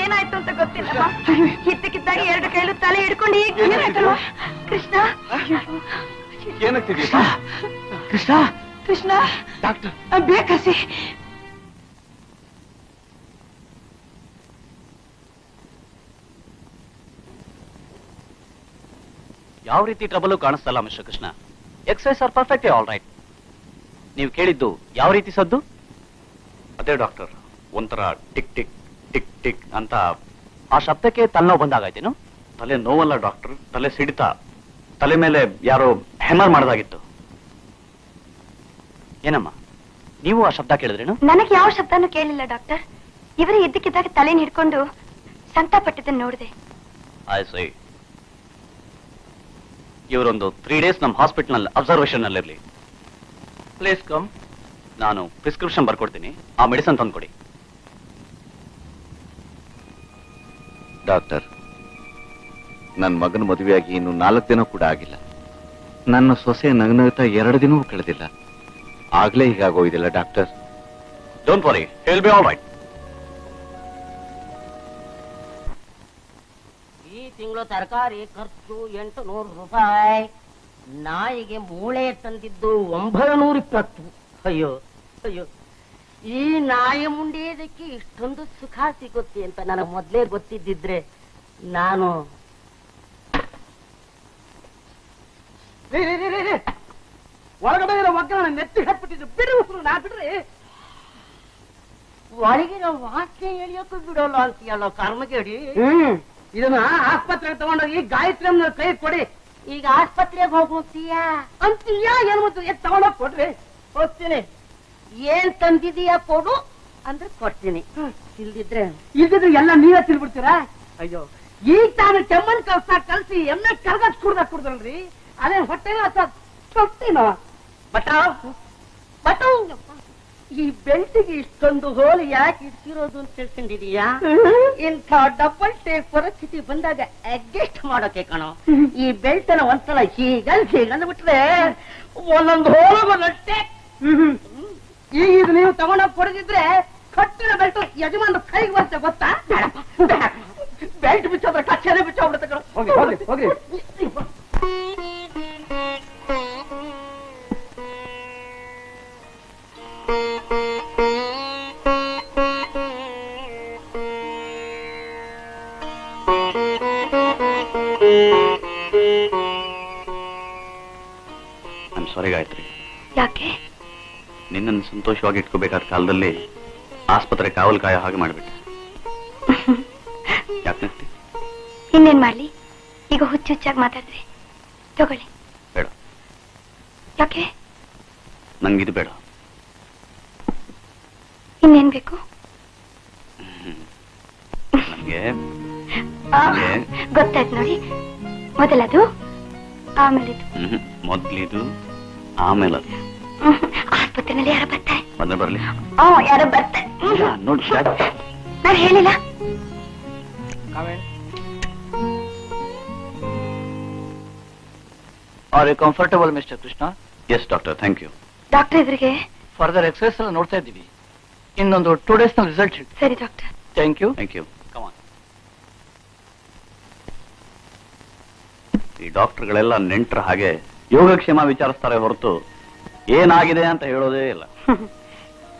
ಏನಾಯ್ತು ಅಂತ ಗೊತ್ತಿಲ್ಲಮ್ಮ. ಇದ್ದಕ್ಕಿದ್ದಾಗ ಎರಡು ಕೈಲು ತಲೆ ಹಿಡ್ಕೊಂಡು ಈಗ ಏನಾಯ್ತಲ್ವ ಕೃಷ್ಣ? ಏನಾಗ್ತಿದ್ಯಾ ಕೃಷ್ಣ? ಕೃಷ್ಣ ಡಾಕ್ಟರ್ ಬೇಕಸಿ. ಯಾವ ರೀತಿ ಟ್ರಬಲ್ ಕಾಣಿಸ್ತಲ್ಲ mister Krishna. Exercise are perfect all right. ನೀವು ಕೇಳಿದ್ದು ಯಾವ ರೀತಿ ಸದ್ದು? ಅದೇ ಡಾಕ್ಟರ್, ಒಂಥರ ಟಿಕ್ ಟಿಕ್ ಟಿಕ್ ಟಿಕ್ ಅಂತ ಆ ಶಬ್ದಕ್ಕೆ ತಲೆನೋವು ಬಂದಾಗಾಯ್ತೇನು? ತಲೆ ನೋವಲ್ಲ ಡಾಕ್ಟರ್, ತಲೆ ಸಿಡಿತ. ತಲೆ ಮೇಲೆ ಯಾರೋ ಹೆಮರ್ ಮಾಡೋದಾಗಿತ್ತು. ಏನಮ್ಮ ನೀವು ಆ ಶಬ್ದ ಕೇಳಿದ್ರೇನು? ನನಗೆ ಯಾವ ಶಬ್ದನೂ ಕೇಳಿಲ್ಲ ಡಾಕ್ಟರ್. ಇವರೇ ಇದ್ದಕ್ಕಿದ್ದಾಗ ತಲೆನ ಹಿಡ್ಕೊಂಡು ಸಂಕಟಪಟ್ಟಿದ್ದನ್ನು ನೋಡಿದೆ. ಸೈ ಇವರೊಂದು 3 days ನಮ್ಮ ಹಾಸ್ಪಿಟಲ್ ನಲ್ಲಿ ಅಬ್ಸರ್ವೇಷನ್ ನಲ್ಲಿ ಇರಲಿ. Please come. ನಾನು ಪ್ರಿಸ್ಕ್ರಿಪ್ಷನ್ ಬರ್ಕೊಡ್ತೀನಿ, ಆ ಮೆಡಿಸನ್ ತಂದ್ಕೊಡಿ. ಡಾಕ್ಟರ್, ನನ್ನ ಮಗನ ಮದುವೆಯಾಗಿ ಇನ್ನು 4 ದಿನ ಕೂಡ ಆಗಿಲ್ಲ. ನನ್ನ ಸೊಸೆ ನಗನಗ್ತಾ 2 ದಿನವೂ ಕಳೆದಿಲ್ಲ. ಆಗ್ಲೇ ಹೀಗಾಗೋಯ್ದಿಲ್ಲ doctor. Don't worry, will be all right. ಈ ತಿಂಗಳು ತರಕಾರಿ ಖರ್ಚು 800 ರೂಪಾಯಿ. ನಾಯಿಗೆ ಮೂಳೆ ತಂದಿದ್ದು 920. ಅಯ್ಯೋ ಅಯ್ಯೋ, ಈ ನಾಯಿ ಮುಂಡೆಯದಕ್ಕೆ ಇಷ್ಟೊಂದು ಸುಖ ಸಿಗುತ್ತೆ ಅಂತ ನನಗೆ ಮೊದಲೇ ಗೊತ್ತಿದ್ದಿದ್ರೆ ನಾನು ಒಳಗಡೆ ಒಗ್ಗರಣೆ ನೆತ್ತಿ ಹಾಕ್ಬಿಟ್ಟಿದ್ದು ಬಿಡು. ನಾ ಬಿಡ್ರಿ, ಒಳಗಿರೋ ವಾಸನೆ ಎಳಿಯೋಕ್ಕೂ ಬಿಡೋಲ್ಲ ಅಂತೀಯಲ್ಲ ಕರ್ಮಗೇಡಿ. ಇದನ್ನ ಆಸ್ಪತ್ರೆಗೆ ತಗೊಂಡೋಗಿ ಗಾಯತ್ರಿ ಅಮ್ಮನ ಕೈ ಕೊಡಿ. ಈಗ ಆಸ್ಪತ್ರೆಗೆ ಹೋಗ್ತೀಯಾ ಅಂತೀಯಾ? ಏನ್ ಮತ್ತೆ ತಗೊಂಡೋಗಿ ಕೊಡ್ರಿ, ಹೋಗ್ತೀನಿ. ಏನ್ ತಂದಿದೀಯಾ ಕೊಡು ಅಂದ್ರೆ ಕೊಡ್ತೀನಿ. ಇಲ್ದಿದ್ರೆ ಎಲ್ಲ ನೀವೇ ತಿಳ್ಬಿಡ್ತೀರಾ? ಅಯ್ಯೋ, ಈಗ ತಾನು ಕೆಮ್ಮನ್ ಕಲ್ಸಿ ಎಮ್ಮೆ ಕರ್ಗಸ್ ಕುಡ್ದಲ್ರಿ, ಅದೇ ಹೊಟ್ಟೆನ ತೊಟ್ಟಿನೋ ಬಟ ಬಟ. ಈ ಬೆಲ್ಟಿಗೆ ಇಷ್ಟೊಂದು ಹೋಲು ಯಾಕೆ ಇಟ್ಟಿರೋದು ಅಂತ ತಿಳ್ಕೊಂಡಿದೀಯಾ? ಇಂಥ ಡಬಲ್ ಟೇಕ್ ಪರಿಸ್ಥಿತಿ ಬಂದಾಗ ಅಡ್ಜಸ್ಟ್ ಮಾಡೋಕೆ ಕಣೋ. ಈ ಬೆಲ್ಟನ ಒಂದ್ಸಲ ಹೀಗಂದ್ಬಿಟ್ರೆ ಒಂದೊಂದು ಹೋಲು ಟೇಕ್. ಈಗ ಇದು ನೀವು ತಗೊಂಡೋಗಿ ಕೊಡದಿದ್ರೆ ಕಟ್ಟಿನ ಬೆಲ್ಟ್ ಯಜಮಾನ ಕೈಗೆ ಬರುತ್ತೆ ಗೊತ್ತಾ? ಬೆಲ್ಟ್ ಬಿಚ್ಚೋದ್ರೆ ಕಚ್ಚನೆ ಬಿಚ್ಚೋಗ್ಬಿಡುತ್ತೆ ಕಣೋ. ಹೋಗಿ ಹೋಗಿ. ಸಾರಿ ಗಾಯತ್ರಿ. ಯಾಕೆ? ನಿನ್ನನ್ನು ಸಂತೋಷವಾಗಿ ಇಟ್ಕೋಬೇಕಾದ ಕಾಲದಲ್ಲಿ ಆಸ್ಪತ್ರೆ ಕಾವಲು ಕಾಯೋ ಹಾಗೆ ಮಾಡ್ಬಿಟ್ಟೆ. ಯಾಕೆ? ಇನ್ನೇನ್ ಮಾಡ್ಲಿ, ಈಗ ಹುಚ್ಚಾಗಿ ಮಾತಾಡಿದ್ರೆ. ತಗೊಳ್ಳಿ. ಬೇಡ. ಯಾಕೆ? ನಂಗಿದು ಬೇಡ. ಇನ್ನೇನ್ ಬೇಕು? ನಮ್ಗೆ ಗೊತ್ತಾಯ್ತು ನೋಡಿ. ಮೊದಲದು, ಆಮೇಲೆ ಮೊದ್ಲಿದು, ಆಮೇಲೆ ಅದು. ಆಸ್ಪತ್ರೆನಲ್ಲಿ ಯಾರು ಬರ್ತಾರೆ? ಬಂದ್ರೆ ಬರ್ಲಿ. ಯಾರು ಬರ್ತಾರೆ ನೋಡಿ. ನಾನು ಹೇಳಿಲ್ಲ. Are you comfortable mister Krishna? Yes doctor, thank you. Doctor ಇದ್ರಿಗೆ ಫರ್ದರ್ ಎಕ್ಸರ್ಸೈಸ್ ಎಲ್ಲ ನೋಡ್ತಾ ಇದ್ದೀವಿ. ಇನ್ನೊಂದು 2 days ನಲ್ಲಿ ರಿಸಲ್ಟ್. ಸರಿ doctor. Thank you. Thank you. Come on. ಈ ಡಾಕ್ಟರ್ಗಳೆಲ್ಲ ನೆಂಟರ ಹಾಗೆ ಯೋಗಕ್ಷೇಮ ವಿಚಾರಿಸ್ತಾರೆ ಹೊರತು ಏನಾಗಿದೆ ಅಂತ ಹೇಳೋದೇ ಇಲ್ಲ.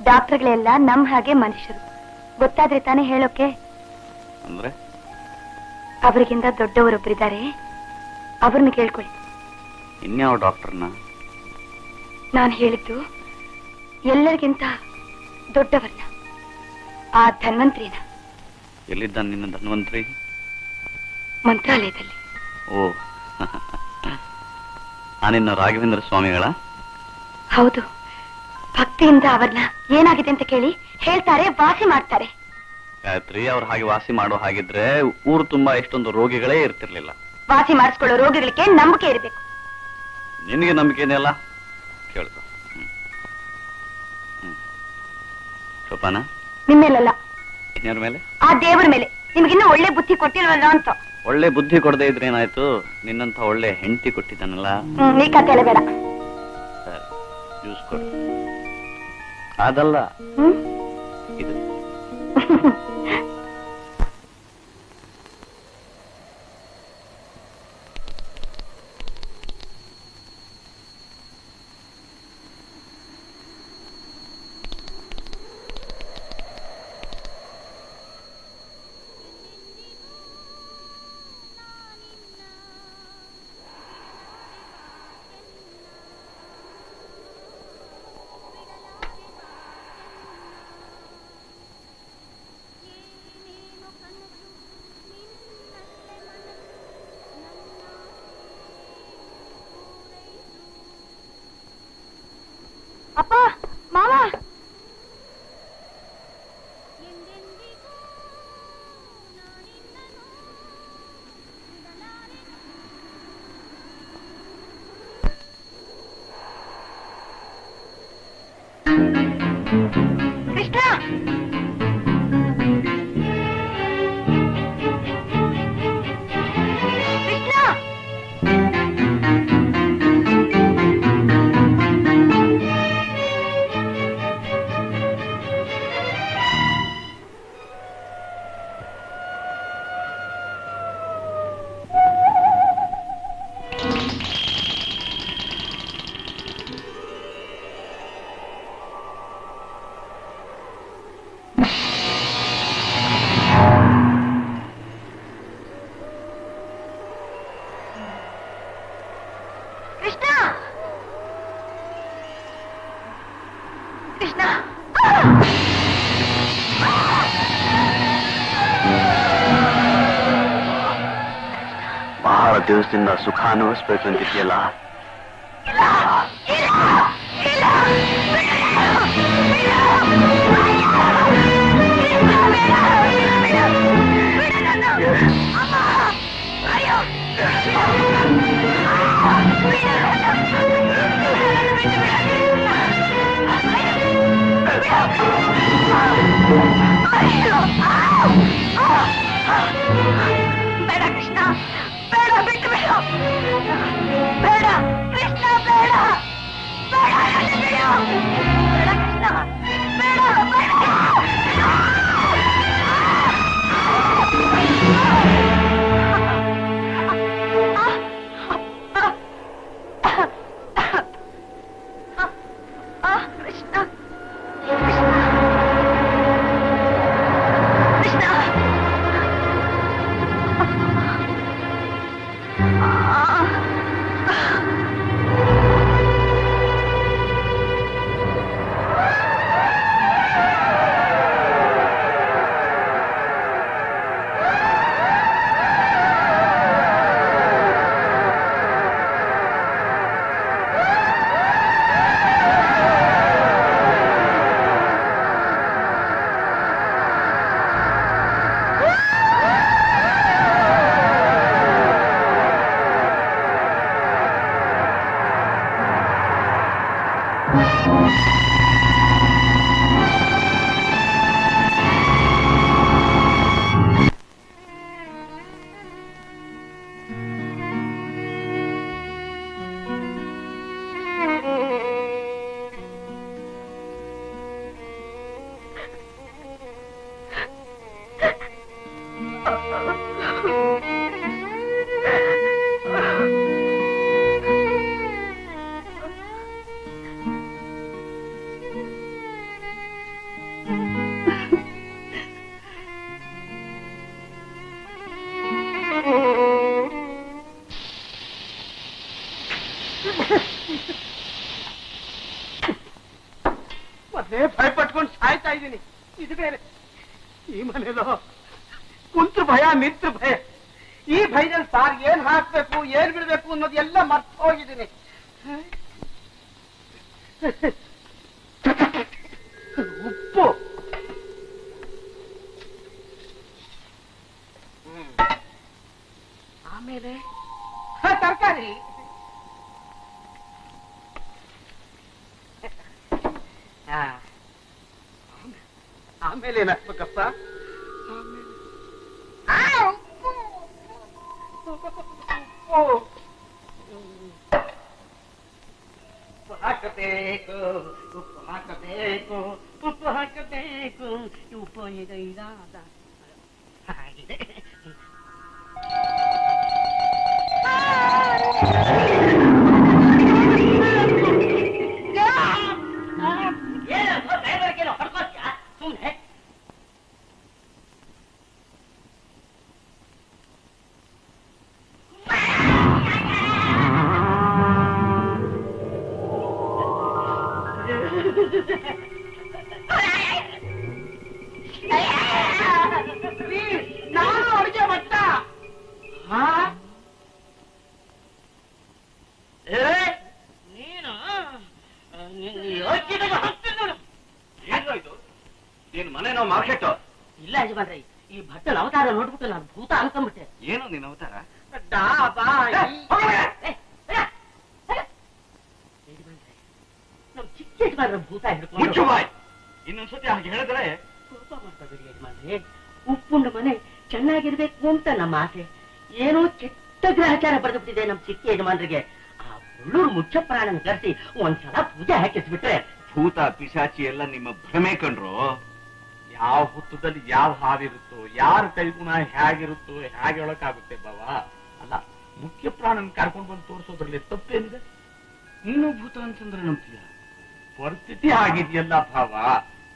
ಡಾಕ್ಟರ್ಗಳೆಲ್ಲ ನಮ್ ಹಾಗೆ ಮನುಷ್ಯರು, ಗೊತ್ತಾದ್ರೆ ತಾನೇ ಹೇಳೋಕೆ. ಅಂದ್ರೆ ಅವರಿಗಿಂತ ದೊಡ್ಡವರೊಬ್ಬರಿದ್ದಾರೆ, ಅವ್ರನ್ನ ಕೇಳ್ಕೊಳ್ಳಿ. ಇನ್ಯಾವ ಡಾಕ್ಟರ್ನ? ನಾನು ಹೇಳಿದ್ದು ಎಲ್ಲರಿಗಿಂತ ದೊಡ್ಡವರನ್ನ, ಆ ಧನ್ವಂತ್ರಿನ. ಎಲ್ಲಿದ್ದ ನಿನ್ನ ಧನ್ವಂತ್ರಿ? ಮಂತ್ರಾಲಯದಲ್ಲಿ. ಓ, ನಾನಿನ್ನ ರಾಘವೇಂದ್ರ ಸ್ವಾಮಿಗಳ? ಹೌದು. ಭಕ್ತಿಯಿಂದ ಅವ್ರನ್ನ ಏನಾಗಿದೆ ಅಂತ ಕೇಳಿ ಹೇಳ್ತಾರೆ, ವಾಸಿ ಮಾಡ್ತಾರೆ. ಗಾಯತ್ರಿ, ಅವ್ರು ಹಾಗೆ ವಾಸಿ ಮಾಡೋ ಹಾಗಿದ್ರೆ ಊರು ತುಂಬಾ ಎಷ್ಟೊಂದು ರೋಗಿಗಳೇ ಇರ್ತಿರ್ಲಿಲ್ಲ. ವಾಸಿ ಮಾಡಿಸ್ಕೊಳ್ಳೋ ರೋಗಿಗಳಿಗೆ ನಂಬಿಕೆ ಇರಬೇಕು. ನಿನಗೆ ನಂಬಿಕೆನೇ ಅಲ್ಲ, ಕೇಳ್ಕೊ. ಸೋಪಾನ ನಿಮ್ಮೇಲಲ್ಲ, ಇನ್ಯಾರ ಮೇಲೆ? ಆ ದೇವರ ಮೇಲೆ. ನಿಮಗಿನ್ನೂ ಒಳ್ಳೆ ಬುದ್ಧಿ ಕೊಟ್ಟಿಲ್ವಲ್ಲ ಅಂತ. ಒಳ್ಳೆ ಬುದ್ಧಿ ಕೊಡದೇ ಇದ್ರೆ ಏನಾಯ್ತು? ನಿನ್ನಂತ ಒಳ್ಳೆ ಹೆಂಡತಿ ಕೊಟ್ಟಿದ್ದಾನಲ್ಲ. ಈ ಕತೆ ಎಲ್ಲ ಬೇಡ. ಸರಿ, ಜ್ಯೂಸ್ ಕೊಡು. ಅದಲ್ಲ, ಇದು ಅಪ್ಪ ಮಾವ ಕೃಷ್ಣ ಬಹಳ ದಿವಸದಿಂದ ಸುಖ ಅನುಭವಿಸ್ಬೇಕು ಅಂತಿದ್ಯಲ್ಲ. ಬೇಡ ಕೃಷ್ಣ, ಬೇಡ, ಬಿಟ್ಟು ಬೇಡ, ಬೇಡ ಕೃಷ್ಣ, ಬೇಡ, ಬೇಡ, ಬೇಡ ಕೃಷ್ಣ, ಬೇಡ, ಮೊದಲೇ ಭಯಪಟ್ಕೊಂಡು ಸಾಯ್ತಾ ಇದ್ದೀನಿ. ಇದು ಬೇರೆ ಈ ಮನೇಲೋ ಕುಂತ್ರ ಭಯ, ಮಿತ್ರ ಭಯ. ಈ ಭಯದಲ್ಲಿ ಸಾರ್ ಏನ್ ಹಾಕ್ಬೇಕು, ಏನ್ ಬಿಡ್ಬೇಕು ಅನ್ನೋದು ಎಲ್ಲ ಮರ್ತು ಹೋಗಿದ್ದೀನಿ. ಉಪ್ಪು, ಆಮೇಲೆ ತರಕಾರಿ, ಆಮೇಲೆ ಏನಾಗ್ಬೇಕಪ್ಪ? ಉಪ್ಪು ಹಾಕಬೇಕು, ಉಪ್ಪು ಹಾಕಬೇಕು, ಉಪ್ಪು ಹಾಕಬೇಕು. ಉಪ್ಪು ಈಗ ಇದಾದ ಹಾಗಿದೆ. ಸುಮ್ಮನೆ ನಾನು ಅಡುಗೆ ಮಟ್ಟ ನೀನ್ ಮನೇನೋ ಮಾರ್ಕೆಟ್? ಇಲ್ಲ ಯಜಮಾನ್ರಿ, ಈ ಭಟ್ಟನ ಅವತಾರ ನೋಡ್ಬಿಟ್ಟು ನಾನು ಭೂತ ಅನ್ಕೊಂಡ್ಬಿಟ್ಟೆ. ಏನು ನಿನ್ ಅವತಾರ? ನಮ್ ಚಿಕ್ಕ ಯಜಮಾನ್ರ ಭೂತ ಹಿಡ್ಕೊಂಡು ಇನ್ನೊಂದ್ಸತಿ ಹಾಗೆ ಹೇಳಿದ್ರೆ ಕೋಪ ಮಾಡ್ಕೋಬೇಡಿ ಯಜಮಾನ್ರಿ. ಉಪ್ಪುಂಡ ಮನೆ ಚೆನ್ನಾಗಿರ್ಬೇಕು ಅಂತ ನಮ್ಮ ಆಸೆ. ಏನೋ ಕೆಟ್ಟ ಗ್ರಹಚಾರ ಬರೆದ್ಬಿಟ್ಟಿದೆ ನಮ್ ಚಿಕ್ಕ ಯಜಮಾನ್ರಿಗೆ. ಆ ಹುಳ್ಳೂರು ಮುಖ್ಯ ಪ್ರಾಣನ ಕರೆಸಿ ಒಂದ್ಸಲ ಪೂಜೆ ಹಾಕಿಸ್ಬಿಟ್ರೆ. ಭೂತ ಪಿಶಾಚಿ ಎಲ್ಲ ನಿಮ್ಮ ಭ್ರಮೆ ಕಂಡ್ರು. ಯಾವ ಹುತ್ತದಲ್ಲಿ ಯಾವ ಹಾವಿರುತ್ತೋ, ಯಾರ ಕೈಗುಣ ಹೇಗಿರುತ್ತೋ ಹೇಗೆ ಹೇಳಕ್ಕಾಗುತ್ತೆ ಬಾವಾ. ಅಲ್ಲ, ಮುಖ್ಯ ಪ್ರಾಣನ್ ಕರ್ಕೊಂಡು ಬಂದು ತೋರಿಸೋದ್ರಲ್ಲಿ ತಪ್ಪೇನಿದೆ? ನೀನು ಭೂತ ಅಂತಂದ್ರೆ ನಂಬ್ತೀಯ? ಪರಿಸ್ಥಿತಿ ಆಗಿದೆಯಲ್ಲ ಭಾವ.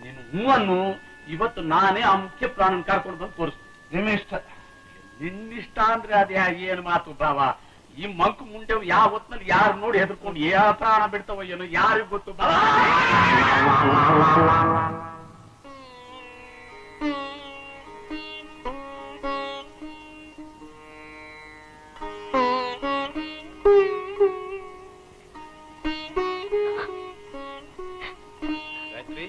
ನೀನು ಹೂವನ್ನು ಇವತ್ತು ನಾನೇ ಆ ಮುಖ್ಯ ಪ್ರಾಣನ್ ಕರ್ಕೊಂಡು ಬಂದು ತೋರಿಸ್ತೀನಿ. ನಿನ್ನಿಷ್ಟ ಅಂದ್ರೆ ಅದೇ ಏನು ಮಾತು ಭಾವ. ಈ ಮಂಕು ಮುಂಡೆ ಯಾವ ಹೊತ್ನಲ್ಲಿ ಯಾರು ನೋಡಿ ಹೆದರ್ಕೊಂಡು ಯಾವ ಪ್ರಾಣ ಬಿಡ್ತಾವ ಏನೋ ಯಾರಿಗೂ ಗೊತ್ತು ಭಾವ. ಗಾಯತ್ರಿ,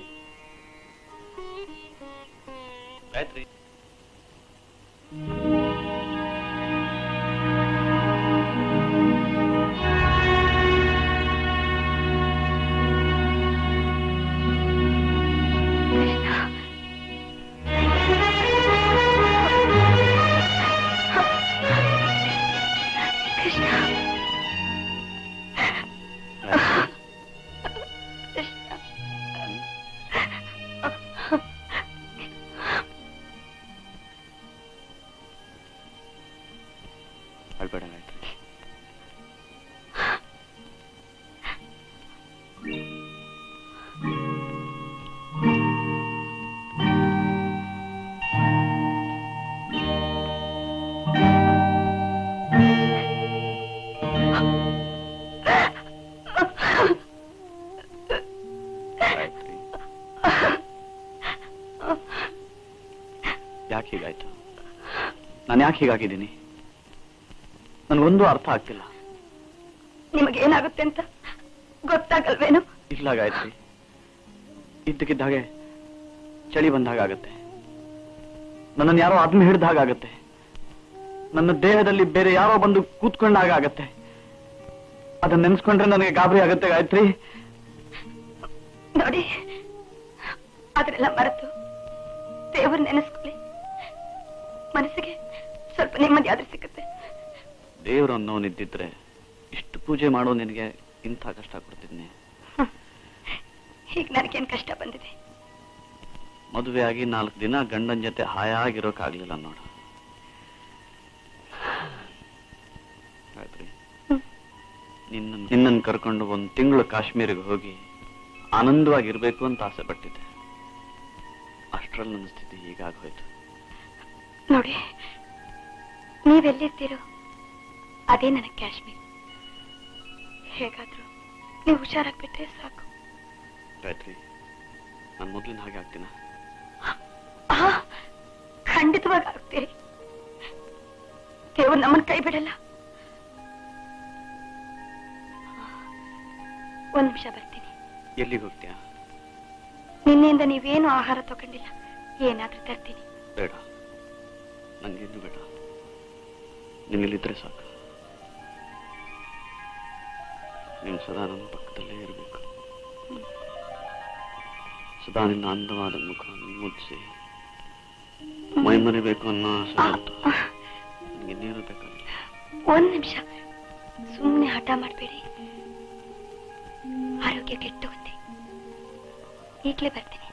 ಅಳ್ಬೇಡ ಗಾಯತ್ರಿ. ಯಾಕೆ ಹೀಗಾಯ್ತು? ನಾನು ಯಾಕೆ ಹೀಗಾಗಿದ್ದೀನಿ? ನನಗೊಂದು ಅರ್ಥ ಆಗ್ತಿಲ್ಲ. ನಿಮಗೇನಾಗುತ್ತೆ ಅಂತ ಗೊತ್ತಾಗಲ್ವೇನು? ಇಲ್ಲ ಗಾಯತ್ರಿ, ಇದ್ದಕ್ಕಿದ್ದ ಹಾಗೆ ಚಳಿ ಬಂದಾಗ ಆಗತ್ತೆ. ನನ್ನನ್ನು ಯಾರೋ ಆತ್ಮ ಹಿಡಿದ ಹಾಗಾಗತ್ತೆ. ನನ್ನ ದೇಹದಲ್ಲಿ ಬೇರೆ ಯಾರೋ ಬಂದು ಕೂತ್ಕೊಂಡಾಗ ಆಗತ್ತೆ. ಅದನ್ನ ನೆನೆಸ್ಕೊಂಡ್ರೆ ನನಗೆ ಗಾಬರಿ ಆಗತ್ತೆ ಗಾಯತ್ರಿ. ನೋಡಿ, ಅದರೆಲ್ಲ ಮರೆತು ದೇವ್ರ ನೆನೆಸ್ಕೊಳ್ಳಿ. ಮನಸ್ಸಿಗೆ ಸ್ವಲ್ಪ ನೆಮ್ಮದಿ ಆದ್ರೂ ಸಿಗುತ್ತೆ. ದೇವರನ್ನೋನಿದ್ದಿದ್ರೆ ಇಷ್ಟು ಪೂಜೆ ಮಾಡೋ ನಿನಗೆ ಇಂಥ ಕಷ್ಟ ಕೊಡ್ತಿದ್ನೆ. ಈಗ ನನಗೇನ್ ಕಷ್ಟ ಬಂದಿದೆ? ಮದುವೆ ಆಗಿ 4 ದಿನ ಗಂಡನ ಜೊತೆ ಹಾಯಾಗಿರೋಕ್ಕಾಗ್ಲಿಲ್ಲ ನೋಡು ಗಾಯತ್ರಿ. ನಿನ್ನನ್ನು ಕರ್ಕೊಂಡು 1 ತಿಂಗಳು ಕಾಶ್ಮೀರಿಗೆ ಹೋಗಿ ಆನಂದವಾಗಿರ್ಬೇಕು ಅಂತ ಆಸೆ ಪಟ್ಟಿದ್ದೆ. ಅಷ್ಟರಲ್ಲಿ ನನ್ನ ಸ್ಥಿತಿ ಹೀಗಾಗೋಯ್ತು. ನೋಡಿ, ನೀವೆಲ್ಲಿರ್ತೀರೋ ಅದೇ ನನಗೆ ಕಾಶ್ಮೀರ್. ಹೇಗಾದ್ರೂ ನೀವು ಹುಷಾರಾಗ್ಬಿಟ್ರೆ ಸಾಕು. ಗಾಯತ್ರಿ, ನಾನು ಮೊದಲಿನ ಹಾಗೆ ಆಗ್ತೀನ? ಖಂಡಿತವಾಗಿ ಆಗ್ತೀರಿ. ದೇವ್ರು ನಮ್ಮನ್ನ ಕೈ ಬಿಡಲ್ಲ. 1 ನಿಮಿಷ ಬರ್ತೀನಿ. ಎಲ್ಲಿಗೆ ಹೋಗ್ತೀಯಾ? ನಿನ್ನೆಯಿಂದ ನೀವೇನು ಆಹಾರ ತಗೊಂಡಿಲ್ಲ, ಏನಾದ್ರೂ ತರ್ತೀನಿ. ಬೇಡ, ನಂಗೇನು ಬೇಡ. ನೀನಿಲ್ಲಿದ್ರೆ ಸಾಕು. ನೀನು ಸದಾ ನನ್ನ ಪಕ್ಕದಲ್ಲೇ ಇರಬೇಕು. ಸದಾ ನಿನ್ನ ಅಂದವಾದ ಮುಖ ಮುಚ್ಚಿಸಿ ಮೈ ಮರಿಬೇಕು ಅನ್ನೋ ಆಸೆ ಉಂಟು. ಇನ್ನೇನು ಬೇಕಾಗಿಲ್ಲ. 1 ನಿಮಿಷ ಸುಮ್ಮನೆ ಹಠ ಮಾಡಬೇಡಿ. ಆರೋಗ್ಯ ಕೆಟ್ಟು ಹೋಗುತ್ತೆ. ಈಗಲೇ ಬರ್ತೀನಿ.